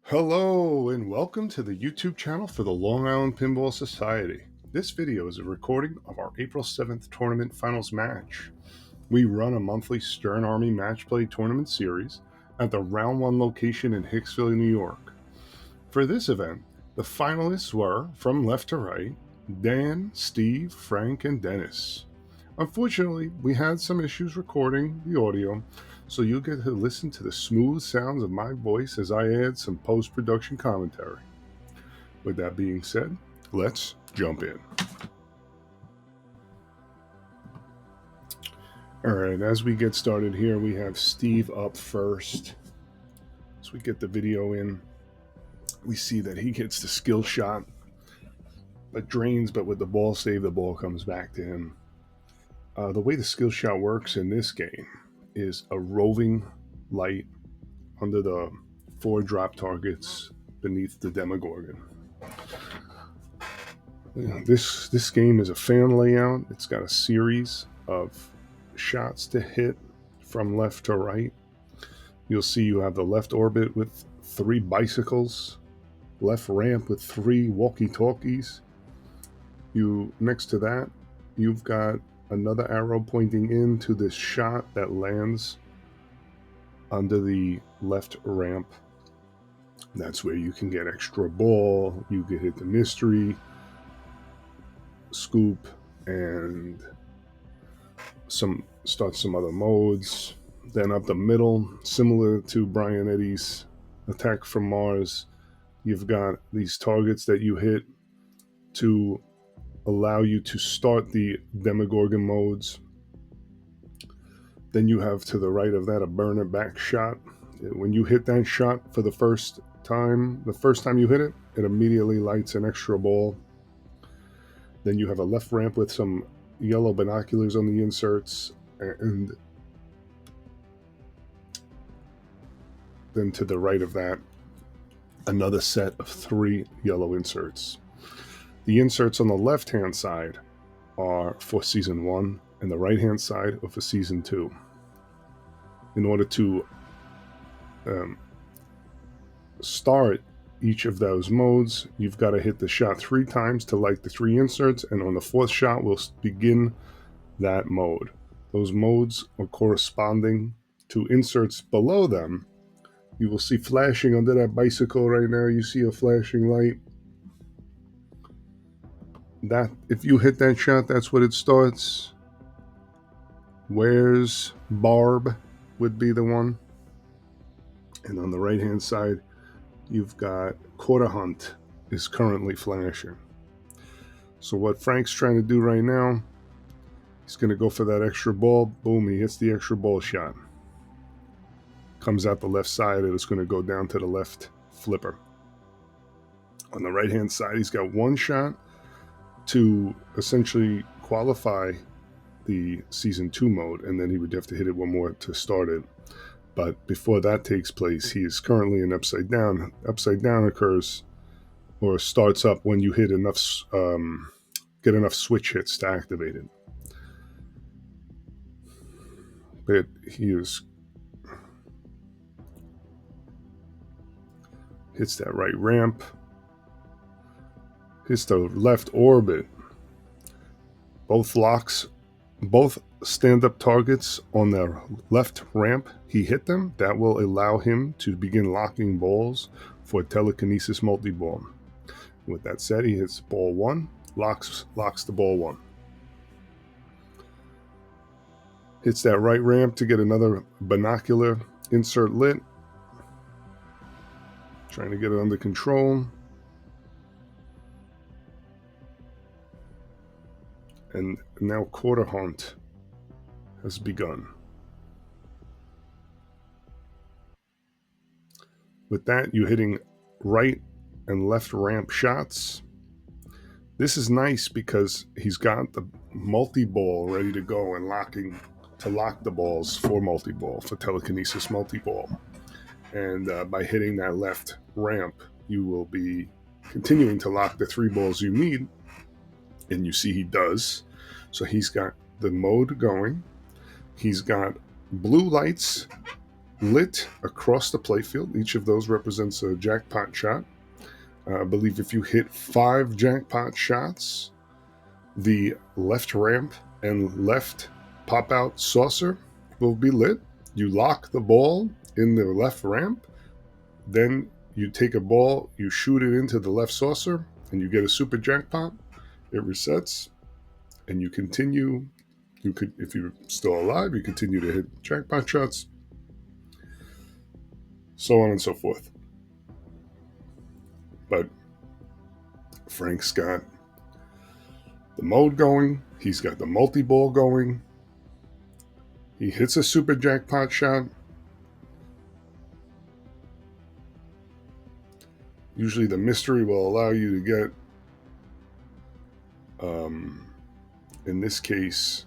Hello and welcome to the YouTube channel for the Long Island Pinball Society. This video is a recording of our April 7th tournament finals match. We run a monthly Stern Army match play tournament series at the Round 1 location in Hicksville, New York. For this event, the finalists were, from left to right, Dan, Steve, Frank, and Dennis. Unfortunately, we had some issues recording the audio, so you'll get to listen to the smooth sounds of my voice as I add some post-production commentary. With that being said, let's jump in. Alright, as we get started here, we have Steve up first. As we get the video in, we see that he gets the skill shot, but drains, but with the ball save, the ball comes back to him. The way the skill shot works in this game is a roving light under the 4 drop targets beneath the Demogorgon. This game is a fan layout. It's got a series of shots to hit from left to right. You'll see you have the left orbit with 3 bicycles, left ramp with 3 walkie-talkies. Next to that, you've got another arrow pointing into this shot that lands under the left ramp. That's where you can get extra ball, you can hit the mystery, scoop, and start some other modes. Then up the middle, similar to Brian Eddy's Attack from Mars, you've got these targets that you hit to allow you to start the Demogorgon modes. Then you have to the right of that a burner back shot. When you hit that shot for the first time you hit it, it immediately lights an extra ball. Then you have a left ramp with some yellow binoculars on the inserts, and then to the right of that, another set of 3 yellow inserts. The inserts on the left-hand side are for Season 1, and the right-hand side are for Season 2. In order to start each of those modes, you've got to hit the shot 3 times to light the 3 inserts, and on the 4th shot, we'll begin that mode. Those modes are corresponding to inserts below them. You will see flashing under that bicycle right now. You see a flashing light. That if you hit that shot, that's what it starts. Where's Barb would be the one. And on the right hand side, you've got Quarter Hunt is currently flashing. So what Frank's trying to do right now, he's going to go for that extra ball. Boom, he hits the extra ball shot. Comes out the left side, and it's going to go down to the left flipper. On the right hand side, he's got 1 shot to essentially qualify the Season 2 mode, and then he would have to hit it 1 more to start it. But before that takes place, he is currently in upside down. Upside down occurs or starts up when you hit enough, get enough switch hits to activate it. But hits that right ramp, hits the left orbit. Both stand-up targets on the left ramp, he hit them. That will allow him to begin locking balls for telekinesis multi-ball. With that said, he hits ball 1, locks the ball 1. Hits that right ramp to get another binocular insert lit. Trying to get it under control. And now Quarter Hunt has begun. With that, you're hitting right and left ramp shots. This is nice because he's got the multi-ball ready to go and lock the balls for multi-ball, for telekinesis multi-ball. And by hitting that left ramp, you will be continuing to lock the 3 balls you need. And you see he does. So he's got the mode going. He's got blue lights lit across the playfield. Each of those represents a jackpot shot. I believe if you hit 5 jackpot shots, the left ramp and left pop out saucer will be lit. You lock the ball in the left ramp, then you take a ball, you shoot it into the left saucer, and you get a super jackpot. It resets, and you continue. You could, if you're still alive, you continue to hit jackpot shots, so on and so forth. But Frank's got the mode going. He's got the multi-ball going. He hits a super jackpot shot. Usually the mystery will allow you to get, in this case,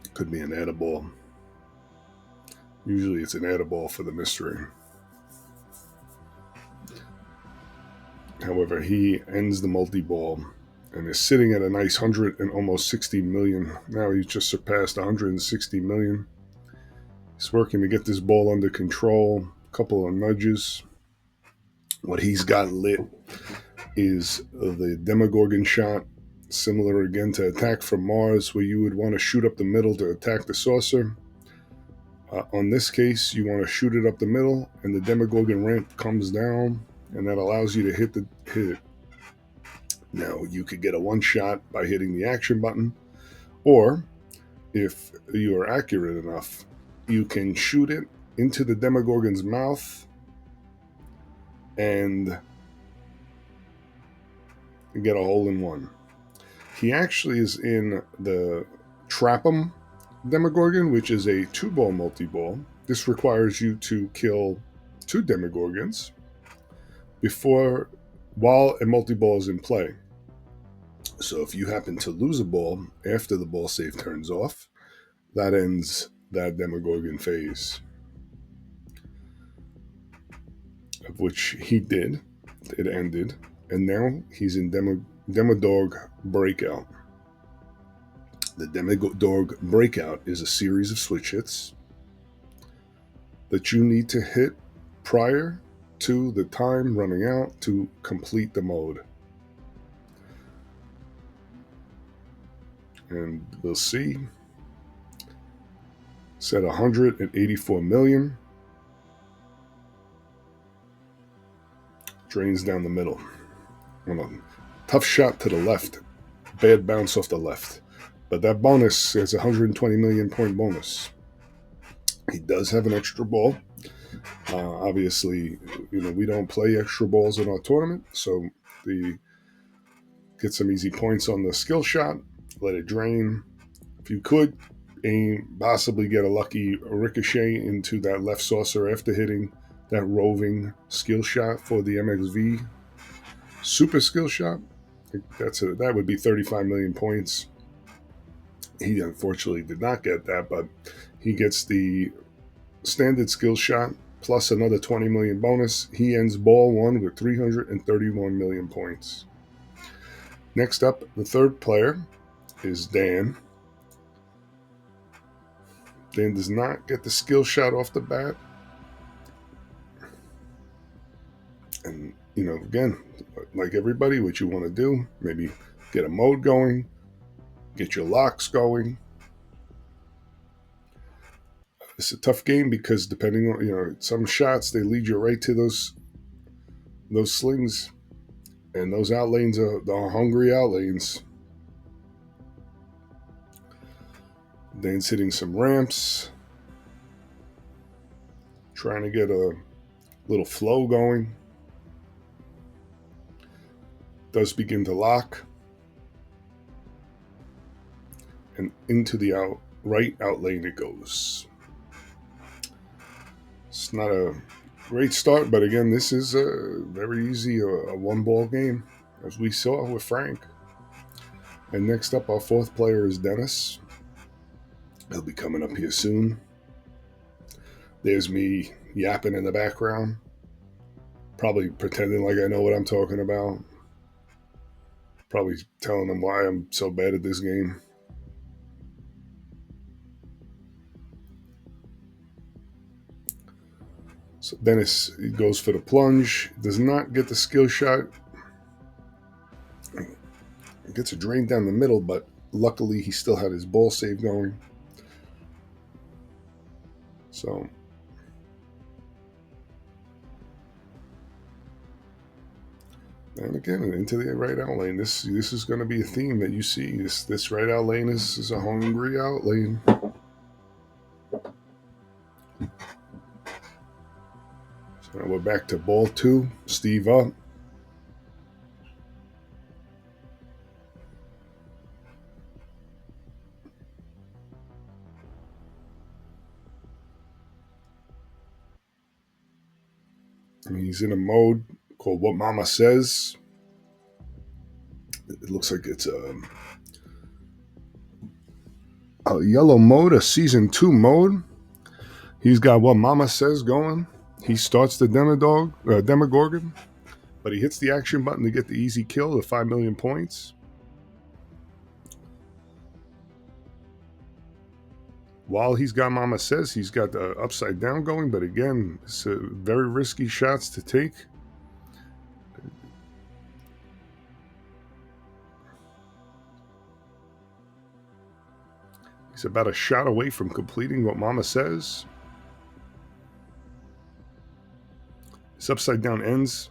it could be an edible. Usually it's an edible for the mystery. However, he ends the multi-ball and is sitting at a nice 100 and almost 60 million. Now he's just surpassed 160 million. He's working to get this ball under control. A couple of nudges. What he's got lit is the Demogorgon shot, similar again to Attack from Mars, where you would want to shoot up the middle to attack the saucer. On this case, you want to shoot it up the middle, and the Demogorgon ramp comes down, and that allows you to hit it. Now, you could get a one shot by hitting the action button, or if you are accurate enough, you can shoot it into the Demogorgon's mouth and get a hole in one. He actually is in the Trap'em Demogorgon, which is a 2-ball multi-ball. This requires you to kill 2 Demogorgons while a multi-ball is in play. So if you happen to lose a ball after the ball save turns off, that ends that Demogorgon phase, of which he did. It ended, and now he's in Demodog Breakout. The Demodog Breakout is a series of switch hits that you need to hit prior to the time running out to complete the mode. And we'll see. Set 184 million. Drains down the middle. Tough shot to the left. Bad bounce off the left. But that bonus is a 120 million point bonus. He does have an extra ball. Obviously, we don't play extra balls in our tournament, so get some easy points on the skill shot. Let it drain. If you could, possibly get a lucky ricochet into that left saucer after hitting that roving skill shot for the MXV super skill shot. That would be 35 million points. He unfortunately did not get that, but he gets the standard skill shot plus another 20 million bonus. He ends ball 1 with 331 million points. Next up, the third player is Dan. Dan does not get the skill shot off the bat. And, again, like everybody, what you want to do, maybe get a mode going, get your locks going. It's a tough game because depending on, some shots, they lead you right to those slings. And those out lanes are the hungry out lanes. Dan's hitting some ramps, trying to get a little flow going. Does begin to lock. And into the right out lane it goes. It's not a great start, but again, this is a very easy, a one-ball game, as we saw with Frank. And next up, our fourth player is Dennis. He'll be coming up here soon. There's me yapping in the background, probably pretending like I know what I'm talking about. Probably telling them why I'm so bad at this game. So Dennis goes for the plunge, does not get the skill shot. Gets a drain down the middle, but luckily he still had his ball save going. So and again into the right out lane. This is going to be a theme that you see. This right out lane is a hungry out lane. So now we're back to ball 2. Steve up. And he's in a mode called What Mama Says. It looks like it's a yellow mode, a season 2 mode. He's got What Mama Says going. He starts the Demogorgon, but he hits the action button to get the easy kill, the 5 million points. While he's got Mama Says, he's got the upside down going, but again, it's very risky shots to take. He's about a shot away from completing What Mama Says. This upside down ends,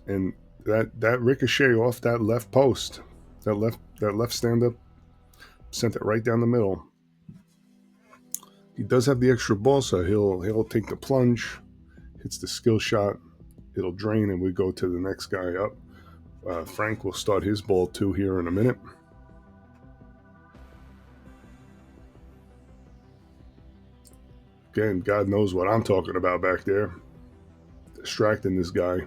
and that ricochet off that left post, that left stand up, sent it right down the middle. He does have the extra ball, so he'll take the plunge, hits the skill shot, it'll drain, and we go to the next guy up. Frank will start his ball 2 here in a minute. Again, God knows what I'm talking about back there. Distracting this guy.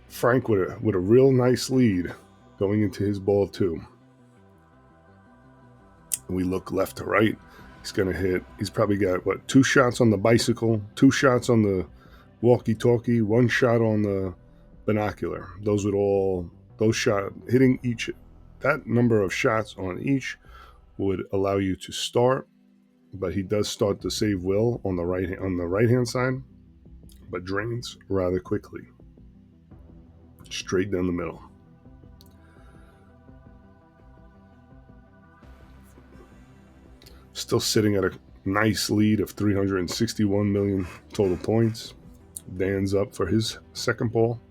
Frank with a real nice lead going into his ball 2. And we look left to right. He's going to hit. He's probably got, 2 shots on the bicycle, 2 shots on the walkie-talkie, 1 shot on the binocular. Those shots, hitting each, that number of shots on each would allow you to start, but he does start to save Will on the right hand side, but drains rather quickly. Straight down the middle. Still sitting at a nice lead of 361 million total points. Dan's up for his second ball.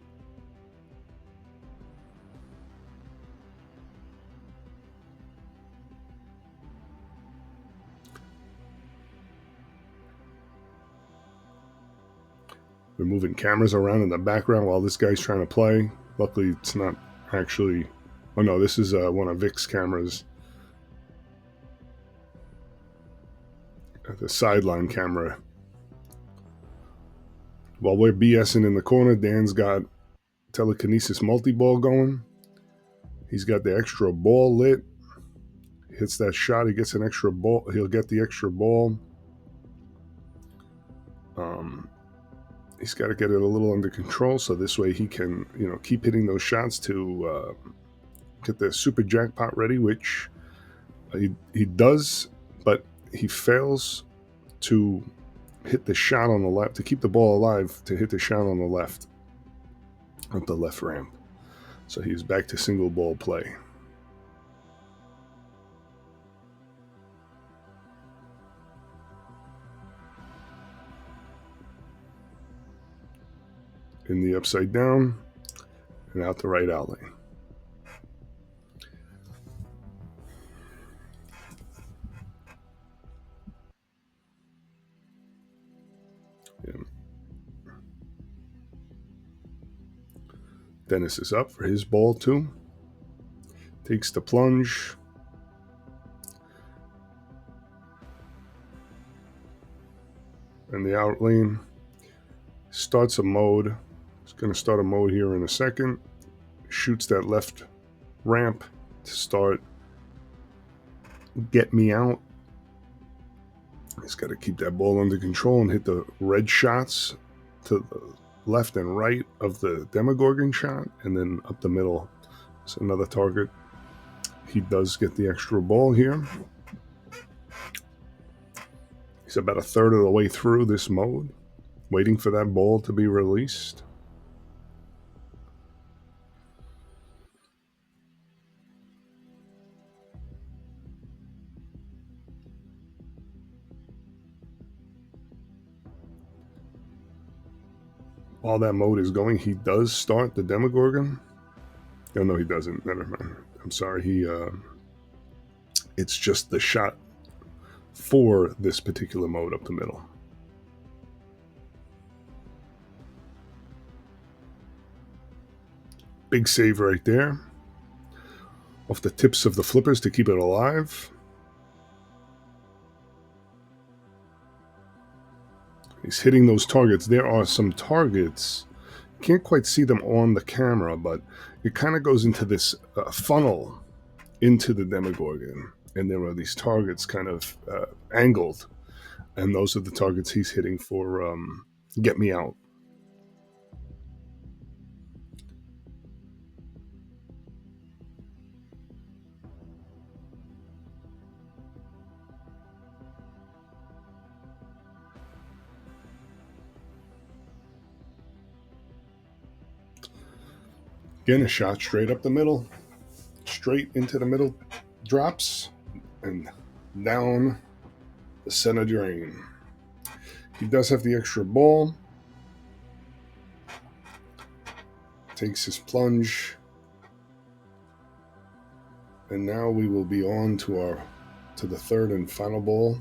We're moving cameras around in the background while this guy's trying to play. Luckily, it's not actually... Oh no, this is one of Vic's cameras. The sideline camera. While we're BSing in the corner, Dan's got telekinesis multi-ball going. He's got the extra ball lit. Hits that shot, he gets an extra ball. He'll get the extra ball. He's got to get it a little under control, so this way he can, keep hitting those shots to get the super jackpot ready, which he does, but he fails to hit the shot on the left, to keep the ball alive, to hit the shot on the left, up the left ramp. So he's back to single ball play. In the upside down and out the right out lane. And Dennis is up for his ball 2. Takes the plunge. And the out lane. Starts a mode. He's going to start a mode here in a second. Shoots that left ramp to start Get Me Out. He's got to keep that ball under control and hit the red shots to the left and right of the Demogorgon shot, and then up the middle It's another target. He does get the extra ball here. He's about a third of the way through this mode, waiting for that ball to be released. While that mode is going, he does start the Demogorgon. Oh, no, he doesn't. Never mind. I'm sorry. It's just the shot for this particular mode up the middle. Big save right there. Off the tips of the flippers to keep it alive. He's hitting those targets. There are some targets. Can't quite see them on the camera, but it kind of goes into this funnel into the Demogorgon. And there are these targets kind of angled. And those are the targets he's hitting for Get Me Out. Again, a shot straight up the middle, straight into the middle, drops, and down the center drain. He does have the extra ball. Takes his plunge. And now we will be on to the third and final ball.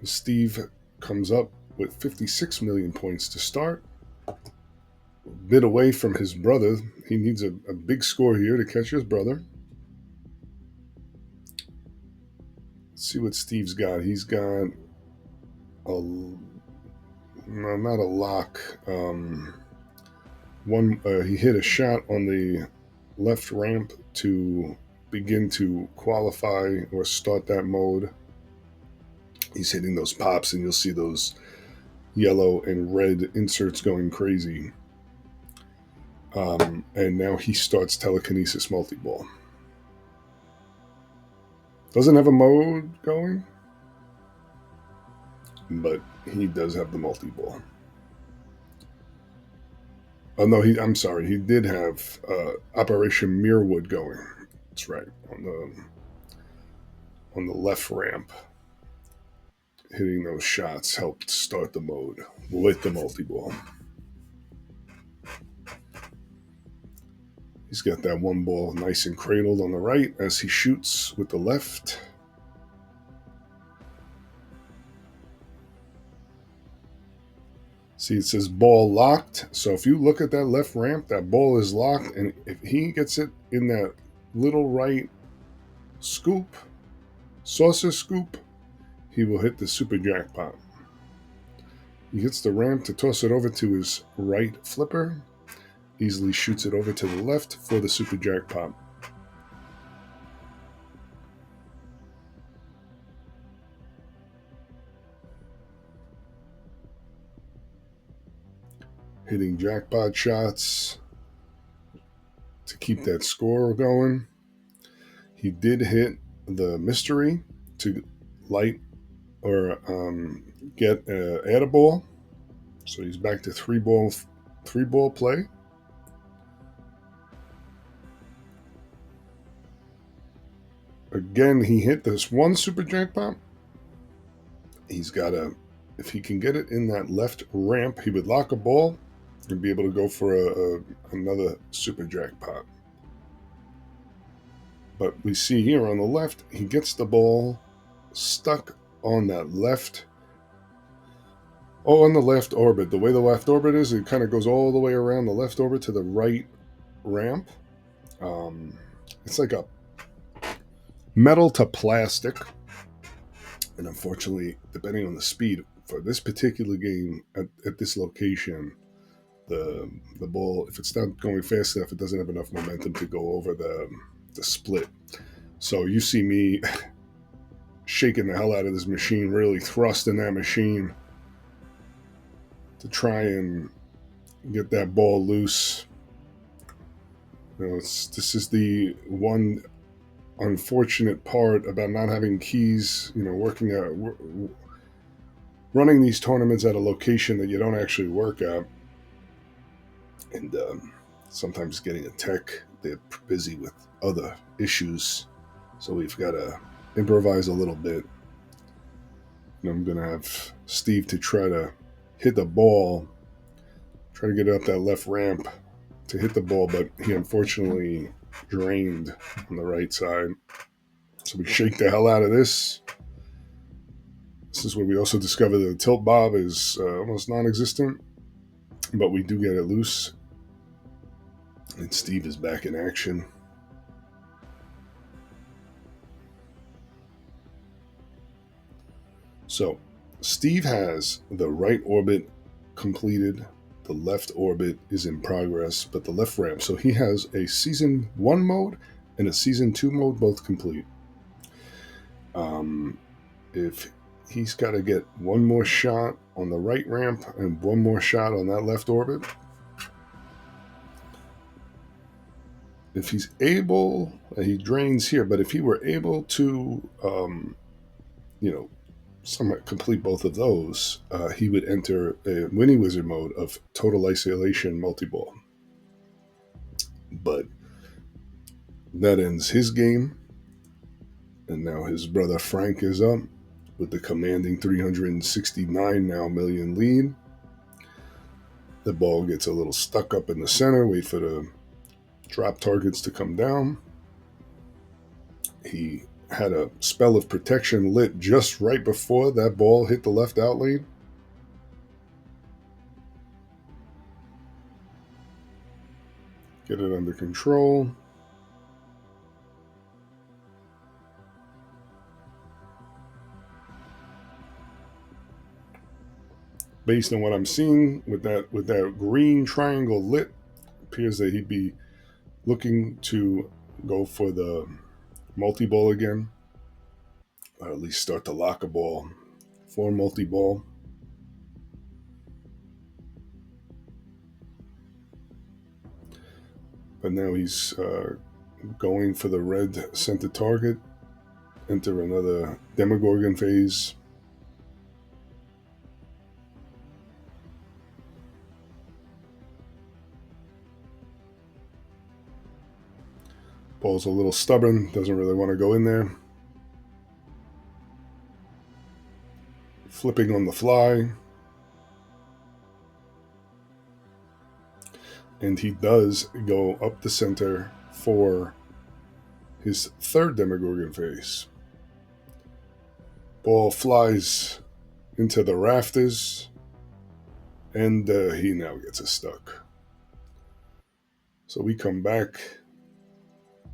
Steve comes up with 56 million points to start. A bit away from his brother. He needs a big score here to catch his brother. Let's see what Steve's got. He's got not a lock. He hit a shot on the left ramp to begin to qualify or start that mode. He's hitting those pops, and you'll see those yellow and red inserts going crazy. And now he starts telekinesis multi-ball. Doesn't have a mode going, but he does have the multi-ball. Oh no, I'm sorry. He did have Operation Muirwood going. That's right, on the left ramp. Hitting those shots helped start the mode with the multi-ball. He's got that one ball nice and cradled on the right as he shoots with the left. See, it says ball locked. So if you look at that left ramp, that ball is locked. And if he gets it in that little right scoop, saucer scoop, he will hit the super jackpot. He hits the ramp to toss it over to his right flipper. Easily shoots it over to the left for the super jackpot. Hitting jackpot shots to keep that score going. He did hit the mystery to light or get add a ball. So he's back to three ball play. Again, he hit this one super jackpot. He's got if he can get it in that left ramp, he would lock a ball and be able to go for another super jackpot. But we see here on the left, he gets the ball stuck on that left. Oh, on the left orbit. The way the left orbit is, it kind of goes all the way around the left orbit to the right ramp. It's like a metal to plastic. And unfortunately, depending on the speed for this particular game at this location, the ball, if it's not going fast enough, it doesn't have enough momentum to go over the split. So you see me shaking the hell out of this machine, really thrusting that machine to try and get that ball loose. This is the one unfortunate part about not having keys. Running these tournaments at a location that you don't actually work at, and sometimes getting a tech, they're busy with other issues, so we've got to improvise a little bit. And I'm gonna have Steve to try to hit the ball, try to get up that left ramp to hit the ball, but he unfortunately drained on the right side. So we shake the hell out of this. This is where we also discover that the tilt bob is almost non-existent, but we do get it loose. And Steve is back in action. So Steve has the right orbit completed. The left orbit is in progress, but the left ramp. So he has a season 1 mode and a season 2 mode both complete. If he's got to get one more shot on the right ramp and one more shot on that left orbit, if he's able, he drains here, but if he were able to, somewhat complete both of those, he would enter a Winnie Wizard mode of total isolation multi-ball. But that ends his game, and now his brother Frank is up with the commanding 369 now million lead. The ball gets a little stuck up in the center, wait for the drop targets to come down. He had a spell of protection lit just right before that ball hit the left out lane. Get it under control. Based on what I'm seeing with that green triangle lit, appears that he'd be looking to go for the multi-ball again, or at least start to lock a ball for multi-ball. But now he's going for the red center target, enter another Demogorgon phase. Ball's a little stubborn, doesn't really want to go in there. Flipping on the fly. And he does go up the center for his third Demogorgon phase. Ball flies into the rafters, and he now gets it stuck. So we come back.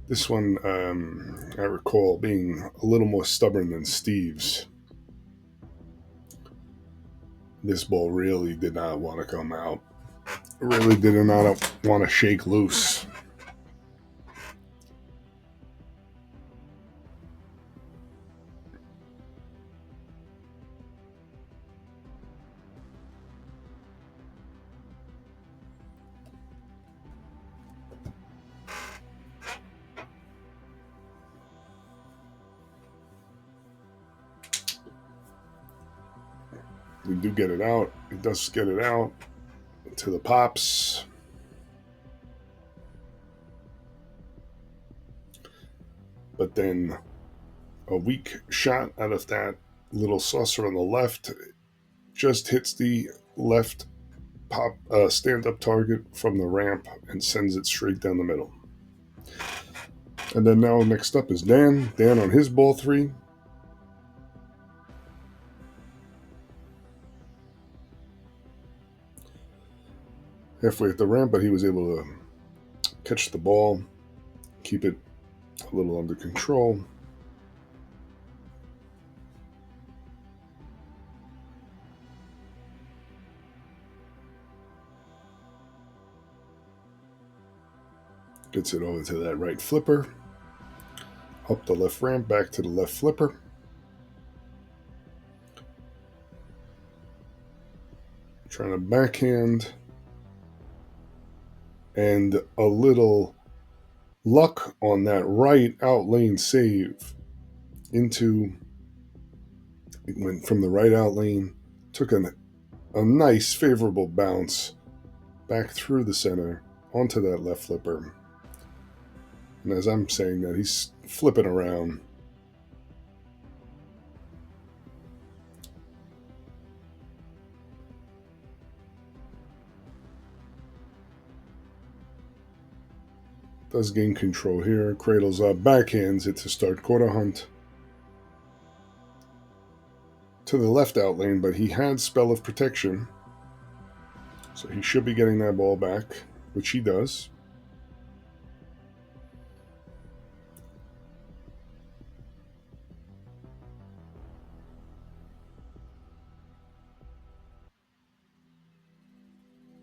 This one, I recall being a little more stubborn than Steve's. This ball really did not want to come out. Really did not want to shake loose. We do get it out. It does get it out to the pops. But then a weak shot out of that little saucer on the left just hits the left pop stand-up target from the ramp and sends it straight down the middle. And then now next up is Dan. Dan on his ball 3. Halfway at the ramp, but he was able to catch the ball, keep it a little under control. Gets it over to that right flipper. Up the left ramp, back to the left flipper. Trying to backhand. And a little luck on that right out lane save into, it went from the right out lane, took a nice favorable bounce back through the center onto that left flipper. And as I'm saying that, he's flipping around. Does gain control here, cradles up, backhands it to start quarter hunt to the left out lane, but he had spell of protection, so he should be getting that ball back, which he does.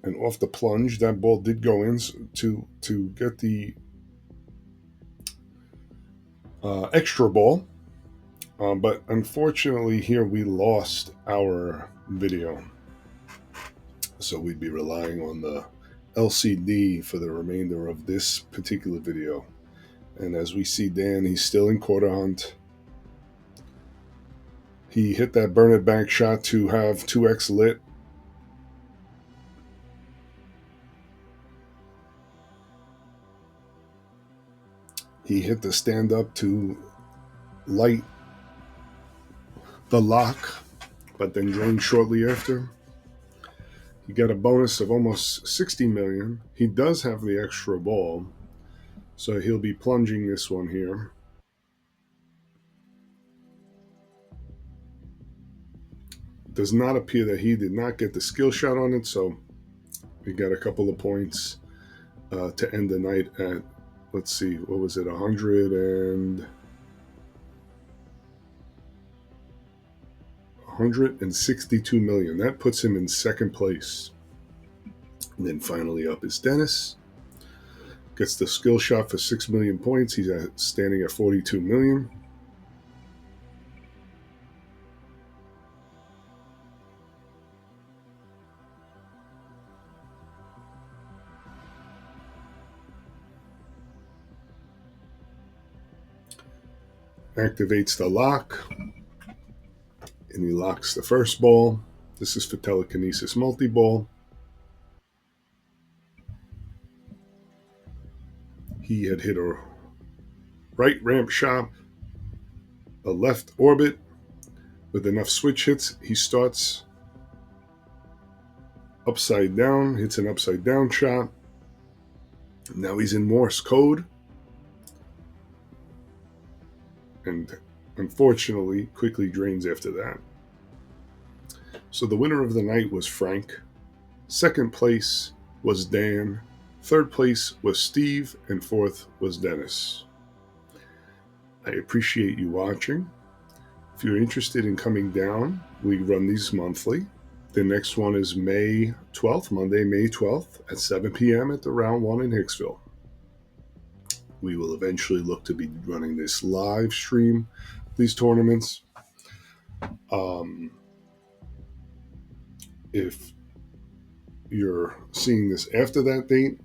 And off the plunge, that ball did go in to get the extra ball. But unfortunately, here we lost our video. So we'd be relying on the LCD for the remainder of this particular video. And as we see Dan, he's still in quarter hunt. He hit that burn it back shot to have 2x lit. He hit the stand up to light the lock, but then drained shortly after. He got a bonus of almost 60 million. He does have the extra ball, so he'll be plunging this one here. Does not appear that he did not get the skill shot on it, so he got a couple of points to end the night at, let's see, what was it, 162 million. That puts him in second place. And then finally up is Dennis. Gets the skill shot for 6 million points. He's standing at 42 million. Activates the lock, and he locks the first ball. This is for telekinesis multi-ball. He had hit a right ramp shot, a left orbit. With enough switch hits, he starts upside down, hits an upside down shot. Now he's in Morse code. And unfortunately, quickly drains after that. So the winner of the night was Frank. Second place was Dan. Third place was Steve. And fourth was Dennis. I appreciate you watching. If you're interested in coming down, we run these monthly. The next one is May 12th, Monday, May 12th at 7 p.m. at the Round 1 in Hicksville. We will eventually look to be running this live stream, these tournaments. If you're seeing this after that date,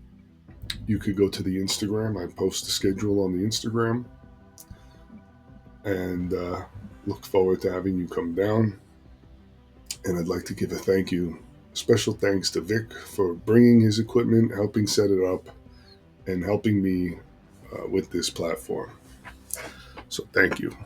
you could go to the Instagram. I post the schedule on the Instagram. And look forward to having you come down. And I'd like to give a thank you, special thanks to Vic for bringing his equipment, helping set it up, and helping me with this platform. So thank you.